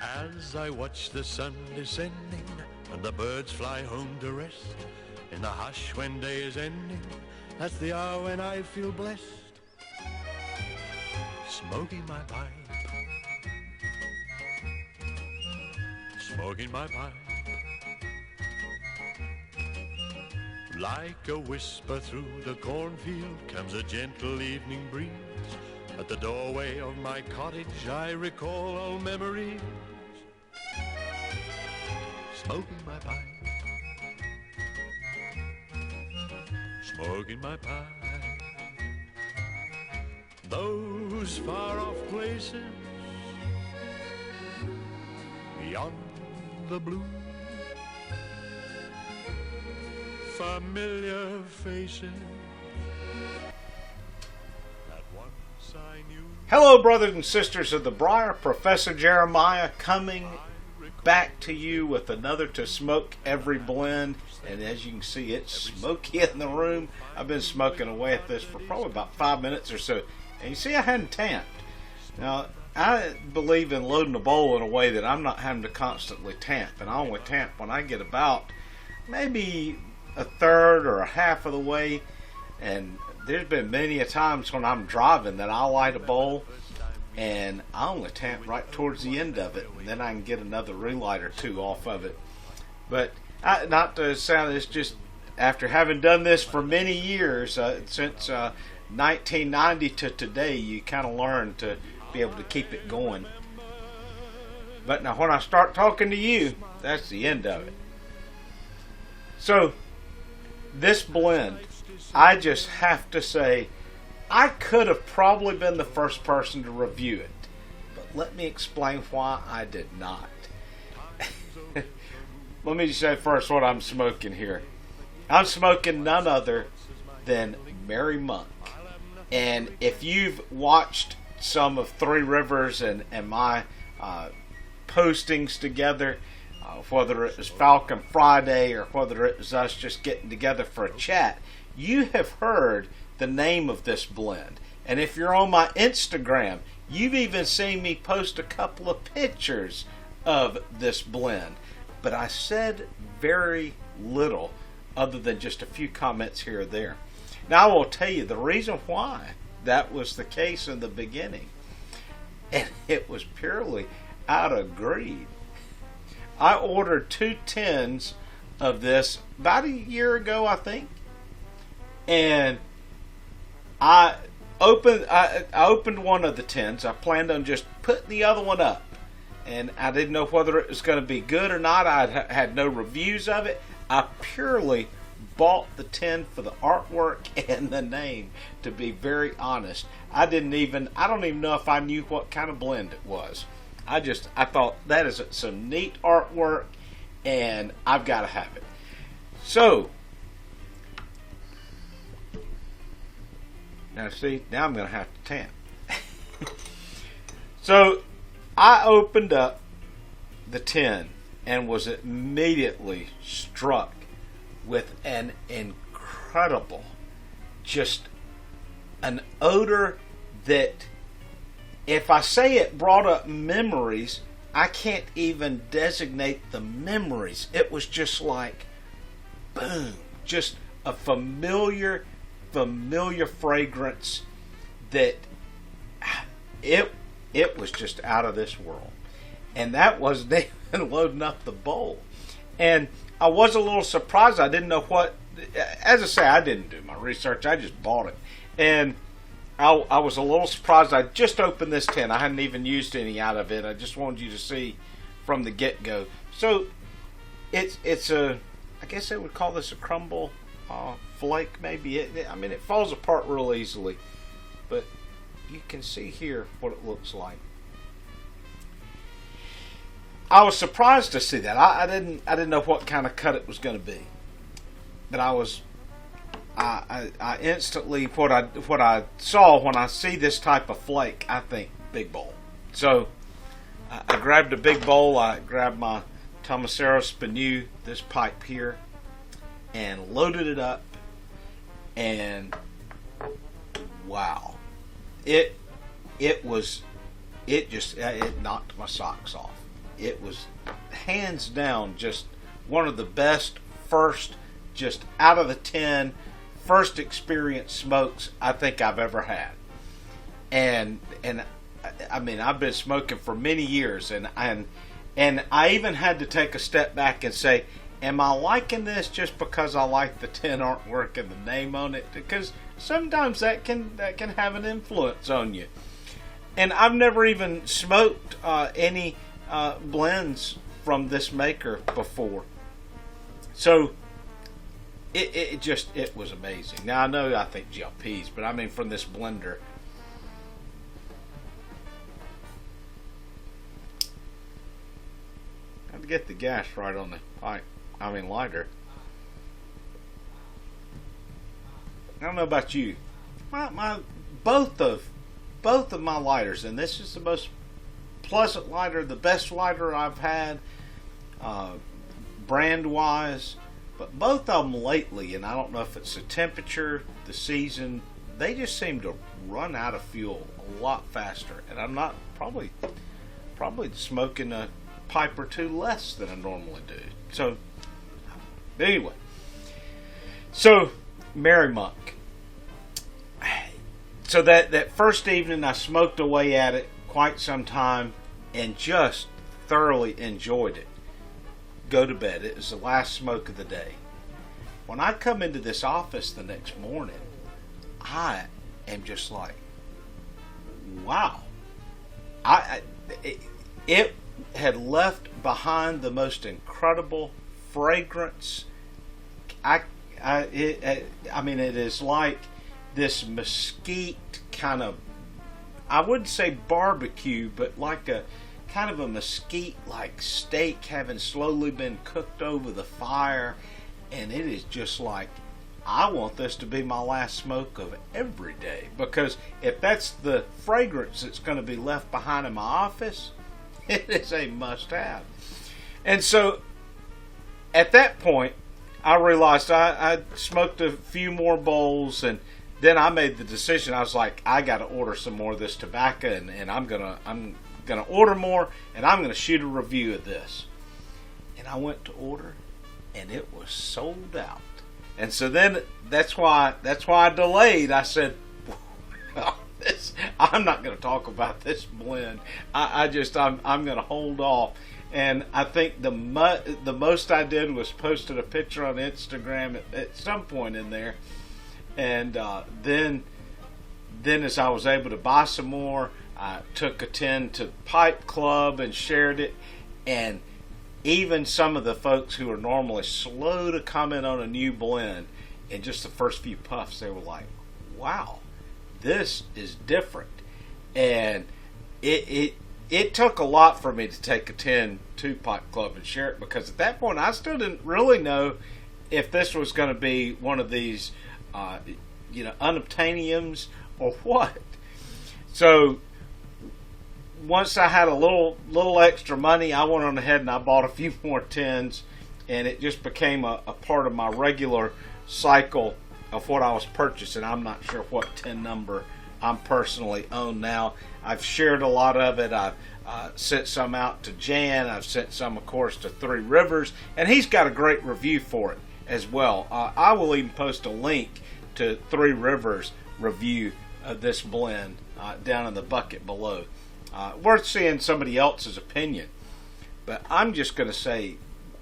As I watch the sun descending and the birds fly home to rest, in the hush when day is ending, that's the hour when I feel blessed. Smoking my pipe, smoking my pipe, like a whisper through the cornfield comes a gentle evening breeze. At the doorway of my cottage I recall old memories. Smoking my pipe, smoking my pipe. Those far off places beyond the blue, familiar faces that once I knew. Hello, brothers and sisters of the Briar. Professor Jeremiah coming back to you with another To Smoke Every Blend. And as you can see, it's smoky in the room. I've been smoking away at this for probably about 5 minutes or so. And you see I hadn't tamped. Now, I believe in loading the bowl in a way that I'm not having to constantly tamp. And I only tamp when I get about maybe a third or a half of the way. And there's been many a times when I'm driving that I'll light a bowl and I only tamp right towards the end of it, and then I can get another relight or two off of it. But not to sound, it's just after having done this for many years, since 1990 to today, you kind of learn to be able to keep it going. But now when I start talking to you, that's the end of it. So this blend, I just have to say, I could have probably been the first person to review it, but let me explain why I did not. Let me just say first what I'm smoking here. I'm smoking none other than Mary Monk. And if you've watched some of Three Rivers and my postings together, whether it was Falcon Friday or whether it was us just getting together for a chat, you have heard the name of this blend. And if you're on my Instagram, you've even seen me post a couple of pictures of this blend. But I said very little other than just a few comments here or there. Now I will tell you the reason why that was the case in the beginning. And it was purely out of greed. I ordered 2 tins of this about a year ago, I think. And I opened one of the tins. I planned on just putting the other one up. And I didn't know whether it was going to be good or not. I had no reviews of it. I purely bought the tin for the artwork and the name, to be very honest. I don't even know if I knew what kind of blend it was. I thought that is some neat artwork and I've got to have it. So, now see, now I'm going to have to tamp. So, I opened up the tin and was immediately struck with an incredible, just an odor that, if I say it brought up memories, I can't even designate the memories. It was just like, boom, just a familiar fragrance that it was just out of this world. And that wasn't even loading up the bowl. And I was a little surprised. I didn't know what, as I say, I didn't do my research. I just bought it. And I was a little surprised. I just opened this tin. I hadn't even used any out of it. I just wanted you to see from the get-go. So it's a, I guess they would call this a crumble flake maybe. It falls apart real easily. But you can see here what it looks like. I was surprised to see that. I didn't know what kind of cut it was going to be. But I instantly, what I saw when I see this type of flake, I think big bowl. So I grabbed a big bowl. I grabbed my Tomasero Spinu, this pipe here, and loaded it up. And wow, it knocked my socks off. it was hands down just one of the best first, just out of the tin, first experience smokes I think I've ever had. And I mean, I've been smoking for many years, and I even had to take a step back and say, am I liking this just because I like the tin artwork and the name on it? Because sometimes that can have an influence on you. And I've never even smoked any blends from this maker before, so it was amazing. Now I think GLPs, but I mean from this blender. Got to get the gas right on the pipe. I mean lighter. I don't know about you. My both of my lighters, and this is the most pleasant lighter, the best lighter I've had, brand wise. But both of them lately, and I don't know if it's the temperature, the season, they just seem to run out of fuel a lot faster, and I'm not probably smoking a pipe or two less than I normally do. So anyway, so Merry Monk. So that first evening I smoked away at it quite some time and just thoroughly enjoyed it. Go to bed. It was the last smoke of the day. When I come into this office the next morning, I am just like, wow. It had left behind the most incredible fragrance. I mean, it is like this mesquite kind of, I wouldn't say barbecue, but like a kind of a mesquite like steak having slowly been cooked over the fire. And it is just like, I want this to be my last smoke of every day, because if that's the fragrance that's going to be left behind in my office, it is a must-have. And so at that point, I realized I smoked a few more bowls, and then I made the decision. I was like, I got to order some more of this tobacco, and I'm gonna order more, and I'm gonna shoot a review of this. And I went to order, and it was sold out. And so then that's why I delayed. I said, I'm not going to talk about this blend. I'm going to hold off. And I think the most I did was posted a picture on Instagram at some point in there. And then as I was able to buy some more, I took a 10 to Pipe Club and shared it. And even some of the folks who are normally slow to comment on a new blend, in just the first few puffs, they were like, wow, this is different. And it took a lot for me to take a 10 to Pipe Club and share it, because at that point I still didn't really know if this was going to be one of these unobtainiums or what. So once I had a little extra money, I went on ahead and I bought a few more 10s, and it just became a part of my regular cycle of what I was purchasing. I'm not sure what 10 number I'm personally own now. I've shared a lot of it. I've sent some out to Jan. I've sent some, of course, to Three Rivers, and he's got a great review for it as well. I will even post a link to Three Rivers review of this blend down in the bucket below. Worth seeing somebody else's opinion. But I'm just going to say,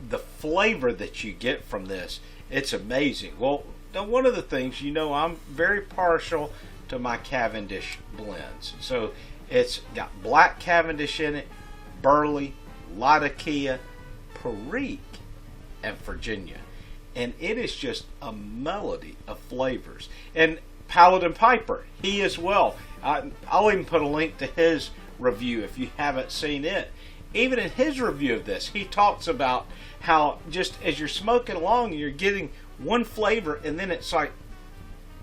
the flavor that you get from this, it's amazing. Well, now one of the things, I'm very partial to my Cavendish blends. So it's got black Cavendish in it, Burley, Latakia, Perique, and Virginia. And it is just a melody of flavors. And Paladin Piper, he as well. I'll even put a link to his review if you haven't seen it. Even in his review of this, he talks about how just as you're smoking along, you're getting one flavor, and then it's like,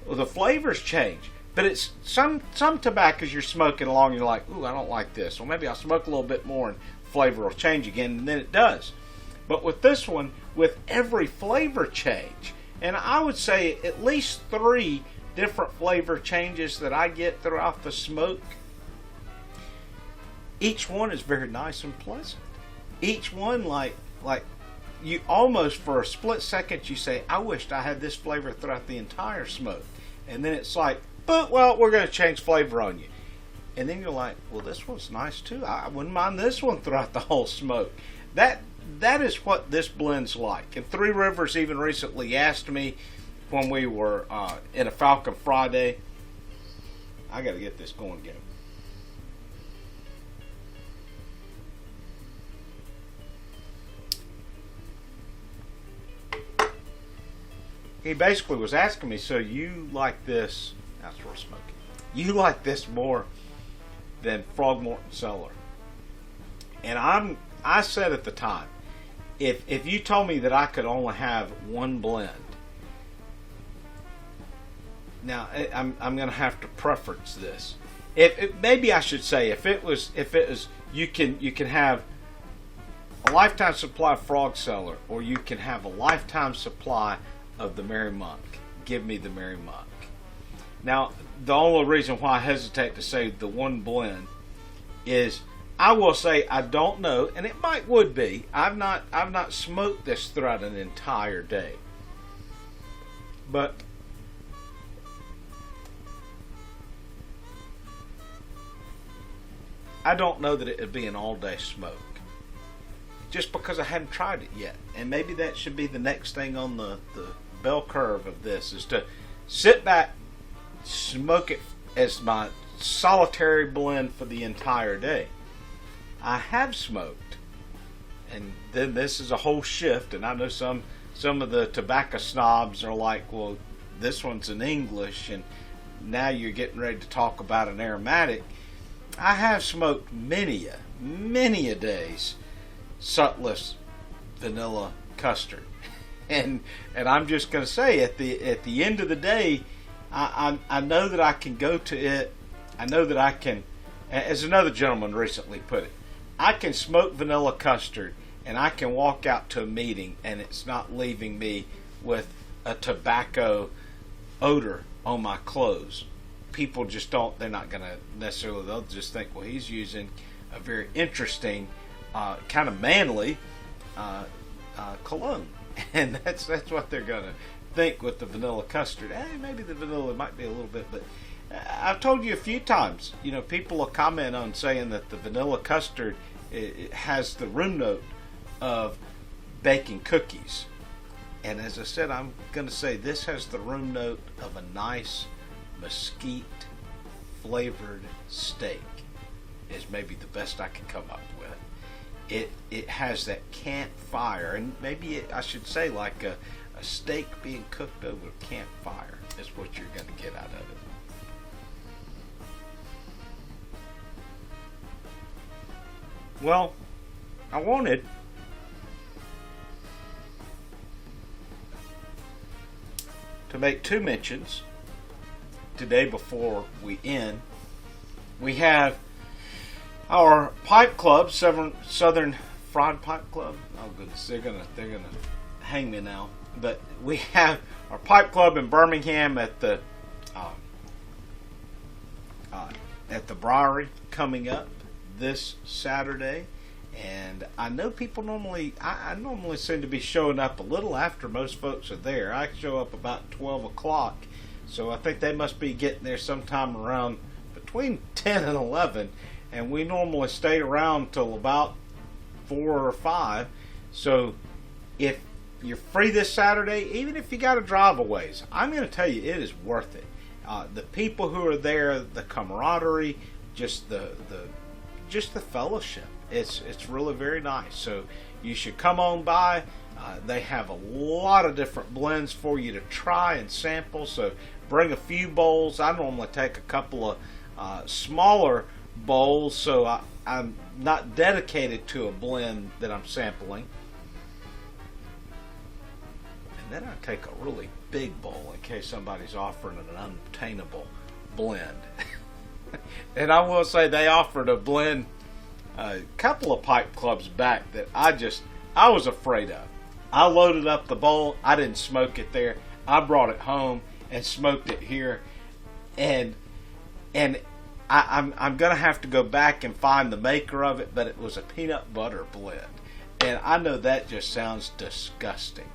well, the flavors change. But it's some tobaccos you're smoking along, you're like, ooh, I don't like this. Well, maybe I'll smoke a little bit more and flavor will change again, and then it does. But with this one, with every flavor change, and I would say at least 3 different flavor changes that I get throughout the smoke, each one is very nice and pleasant. each one like you almost for a split second you say, I wished I had this flavor throughout the entire smoke. And then it's like, but well, we're going to change flavor on you. And then you're like, well, this one's nice too. I wouldn't mind this one throughout the whole smoke. That is what this blend's like. And Three Rivers even recently asked me when we were in a Falcon Friday. I got to get this going again. He basically was asking me, so you like this, that's for smoking, you like this more than Frogmorton Cellar? And I said at the time, if you told me that I could only have one blend, now I'm going to have to preference this. Maybe I should say if it was you can have a lifetime supply of Frog Cellar, or you can have a lifetime supply of the Merry Monk. Give me the Merry Monk. Now, the only reason why I hesitate to say the one blend is I will say I don't know, and it would be. I've not smoked this throughout an entire day. But I don't know that it would be an all-day smoke. Just because I hadn't tried it yet. And maybe that should be the next thing on the bell curve of this, is to sit back, smoke it as my solitary blend for the entire day. I have smoked, and then this is a whole shift, and I know some of the tobacco snobs are like, well, this one's in English, and now you're getting ready to talk about an aromatic. I have smoked many a days Sutliff's vanilla custard. And I'm just going to say, at the end of the day, I know that I can go to it. I know that I can, as another gentleman recently put it, I can smoke vanilla custard and I can walk out to a meeting and it's not leaving me with a tobacco odor on my clothes. People just don't, they're not going to necessarily, they'll just think, well, he's using a very interesting, kind of manly cologne. And that's what they're going to think with the vanilla custard. Maybe the vanilla might be a little bit, but I've told you a few times, people will comment on saying that the vanilla custard, it has the room note of baking cookies. And as I said, I'm going to say this has the room note of a nice mesquite flavored steak, is maybe the best I can come up with. It has that campfire, and maybe I should say like a steak being cooked over a campfire is what you're going to get out of it. Well, I wanted to make two mentions today before we end. We have our pipe club, Southern Fried Pipe Club. Oh goodness, they're gonna hang me now. But we have our pipe club in Birmingham at the Briary coming up this Saturday, and I know people normally I normally seem to be showing up a little after most folks are there. I show up about 12 o'clock, so I think they must be getting there sometime around between 10 and 11. And we normally stay around till about 4 or 5. So if you're free this Saturday, even if you got to drive a ways, I'm going to tell you it is worth it. The people who are there, the camaraderie, just the fellowship. It's really very nice. So you should come on by. They have a lot of different blends for you to try and sample. So bring a few bowls. I normally take a couple of smaller bowls, so I'm not dedicated to a blend that I'm sampling. And then I take a really big bowl in case somebody's offering an unobtainable blend. And I will say they offered a blend a couple of pipe clubs back that I was afraid of. I loaded up the bowl. I didn't smoke it there. I brought it home and smoked it here, and I'm going to have to go back and find the maker of it, but it was a peanut butter blend. And I know that just sounds disgusting.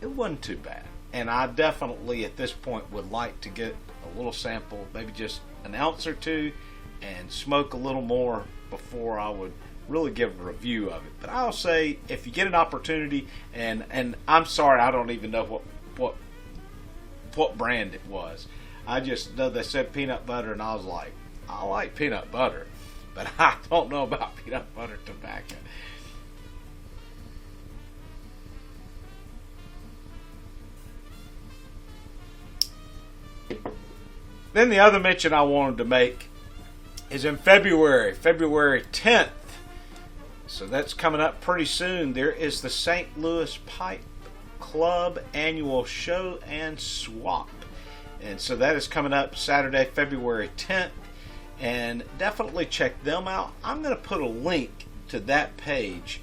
It wasn't too bad. And I definitely at this point would like to get a little sample, maybe just an ounce or two, and smoke a little more before I would really give a review of it. But I'll say, if you get an opportunity, and I'm sorry, I don't even know what brand it was. I just know they said peanut butter, and I was like, I like peanut butter, but I don't know about peanut butter tobacco. Then the other mention I wanted to make is in February 10th. So that's coming up pretty soon. There is the St. Louis Pipe Club annual show and swap. And so that is coming up Saturday, February 10th. And definitely check them out. I'm going to put a link to that page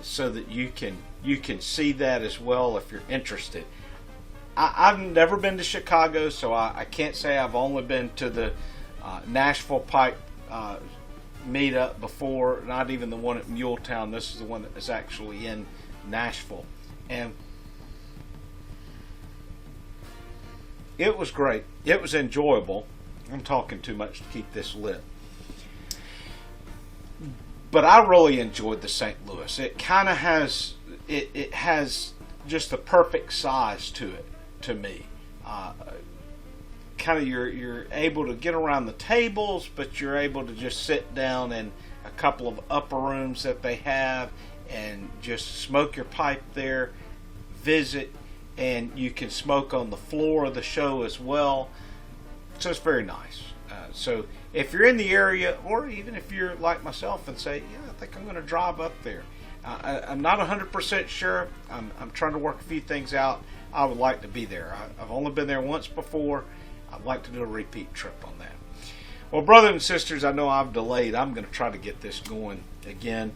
so that you can see that as well if you're interested. I've never been to Chicago, so I can't say I've only been to the Nashville Pipe meetup before, not even the one at Muletown. This is the one that is actually in Nashville. And it was great. It was enjoyable. I'm talking too much to keep this lit. But I really enjoyed the St. Louis. It kind of has, it has just the perfect size to it, to me. Kind of you're able to get around the tables, but you're able to just sit down in a couple of upper rooms that they have and just smoke your pipe there, visit, and you can smoke on the floor of the show as well. So it's very nice. So if you're in the area, or even if you're like myself and say, yeah, I think I'm going to drive up there. I'm not 100% sure. I'm trying to work a few things out. I would like to be there. I've only been there once before. I'd like to do a repeat trip on that. Well, brothers and sisters, I know I've delayed. I'm going to try to get this going again.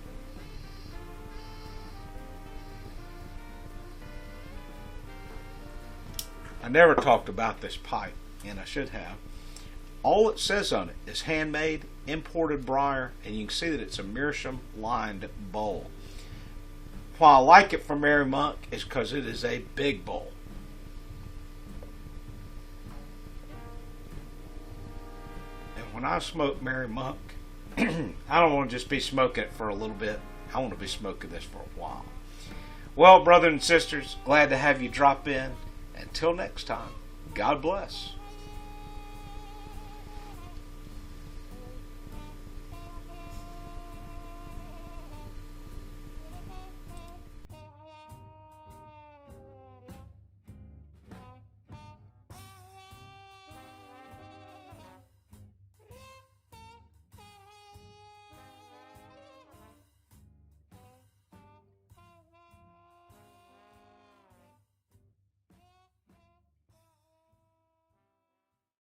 I never talked about this pipe, and I should have. All it says on it is handmade, imported briar, and you can see that it's a meerschaum lined bowl. Why I like it from Mary Monk is because it is a big bowl. And when I smoke Mary Monk, I don't want to just be smoking it for a little bit. I want to be smoking this for a while. Well, brothers and sisters, glad to have you drop in. Until next time, God bless.